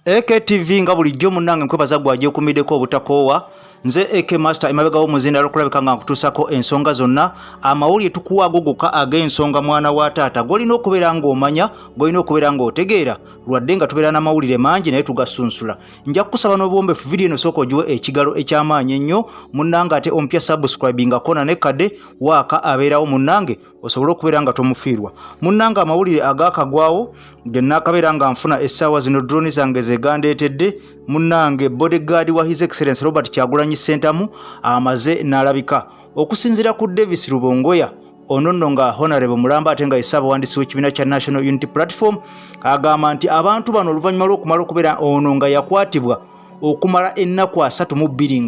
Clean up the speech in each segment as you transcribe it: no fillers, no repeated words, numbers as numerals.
AKTV nga bulijjo munnange nkwebaza gwaje okumiddeko obutakoowa nze AK Master emabega w'omuzinda lokulabika nga nkutuusako ensonga zonna amawulire tukuwaago gokka ag'ensonga mwana wa taata golina okubeera ng'omanya golina okubeera ng'otegeera lwadde nga tubeera n'amawulire mangi naye tugasunsula nja kukusaba n'obuwombeefu vidiyo eno sooka ogiwe ekigalo eky'amaanyi ennyo munnange ate ompya subscribingako na nekadde waaka abeerawo munnange osobole okubeera nga tomufiirwa munnange amawulire agaakagwawo ge nnaakabeera nga nfuna essaawa zino drone zange zegandeetedde munnange bodyguard wa His Excellency Robert Kyagulanyi Ssentamu amaze n'alabika okusinziira ku Davis Rubongoya ononno nga Honorable Mulamba ate nga Ssaabawandiisi w'ekibiina kya National Unity Platform agamba nti abantu bano oluvannyuma lw'okumala okubeera ono nga yakwatibwa okumala ennaku 32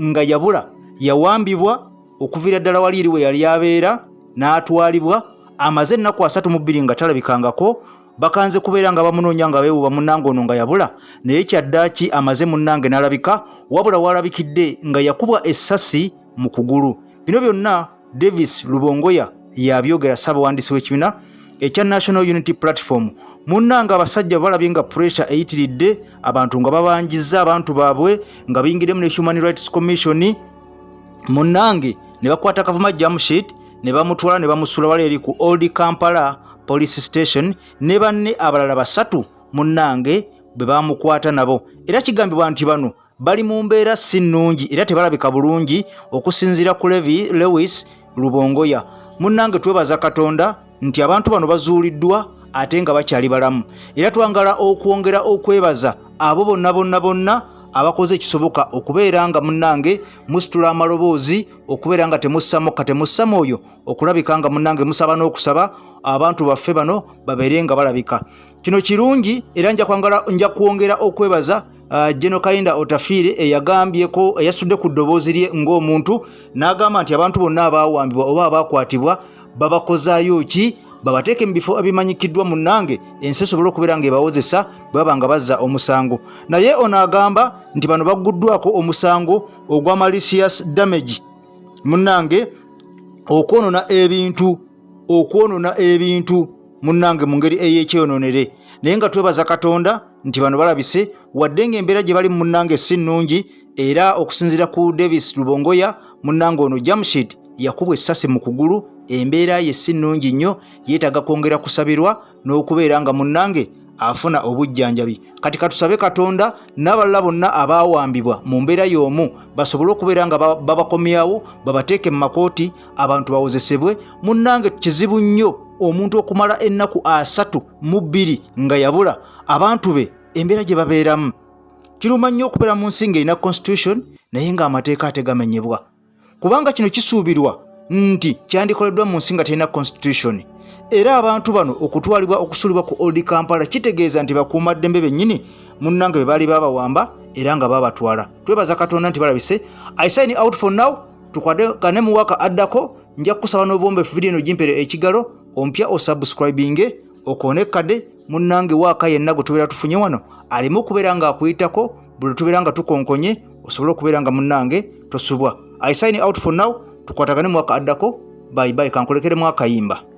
nga yabula yawambibwa okuviira ddala wali eri we yali abeera n'atwalibwa amaze ennaku 32 nga talabikangako bakanze kubeera nga bamunoonya nga beewuba munnange ono nga yabula naye kyaddaaki amaze munnange n'alabika wabula walabikidde nga yakubwa essasi mu kugulu bino byonna Davis Rubongoya yabyogera Ssaabawandiisi w'ekibiina ekya National Unity Platform munnange abasajja balabye nga pressure eyitiridde abantu nga babanjizza abantu baabwe nga biyingiremu ne Human Rights Commission munnange ne bakwata Kavuma Jamshid ne bamutwala ne bamusula wali eri ku Old Kampala Police Station ne banne abalala basatu munnange bwe bamukwata nabo era kigambibwa nti bano bali mu mbeera si nnungi era tebalabika bulungi okusinziira ku Lewis Rubongoya munnange twebaza Katonda nti abantu bano bazuuliddwa ate nga bakyali balamu era twangala okwongera okwebaza abo bonna abakoze ekisoboka okubeera nga munnange musitula amaloboozi okubeera nga temussa mwoyo okulabika nga munnange musaba n'okusaba abantu baffe bano babeere nga balabika kino kirungi era nja kwongera okwebaza General Kainda Otafiire eyagambyeko eyasudde ku ddoboozi lye ng'omuntu n'agamba nti abantu bonna abaawambibwa oba abaakwatibwa babakozaayo ki babateeke mu bifo ebimanyikiddwa munnange ensi esobole okubeera ng'ebawozesa baba nga bazza omusango naye ono agamba nti bano bagguddwako omusango ogwa malicious damage munnange okwonona ebintu munnange mu ngeri ey'ekyononere naye nga twebaza Katonda nti bano balabise wadde ng'embeera gye bali munnange si nnungi era okusinziira ku Davis Rubongoya munnange ono Jamshid yakubwa essasi mu kugulu embeera ye si nnungi nnyo yeetaaga kwongera kusabirwa n'okubeera nga munnange afuna obujjanjabi kati katusabe Katonda n'abalala bonna abaawambibwa mu mbeera y'omu basobole okubeera nga babakomyawo babateeke mu makooti abantu bawozesebwe munnange kizibu nnyo omuntu okumala ennaku 32 nga yabula abantu be embeera gye babeeramu kiruma nnyo okubeera mu nsi ng'erina constitution naye ng'amateeka tegamenyebwa kubanga kino kisuubirwa nti kyandikoleddwa mu nsi nga terina constitution era abantu bano okutwalibwa okusulibwa ku Old Kampala kitegeeza nti bakuumaddembe bennyini munnange be baali babawamba era nga babatwala twebaza Katonda nti balabise I sign out for now tukwadekane mu waka addako nja kukusaba n'obuwombeefu vidiyo eno gimpere ekigalo ompya osubscribinge okoonekadde munnange waaka yenna gwe tubeera tufunye wano aleme okubeera nga akuyitako buli tubeera nga tukonkonye osobole okubeera nga munnange tosubwa I sign out for now tukwatagane mu waka addako bye bye kankolekeremu akayimba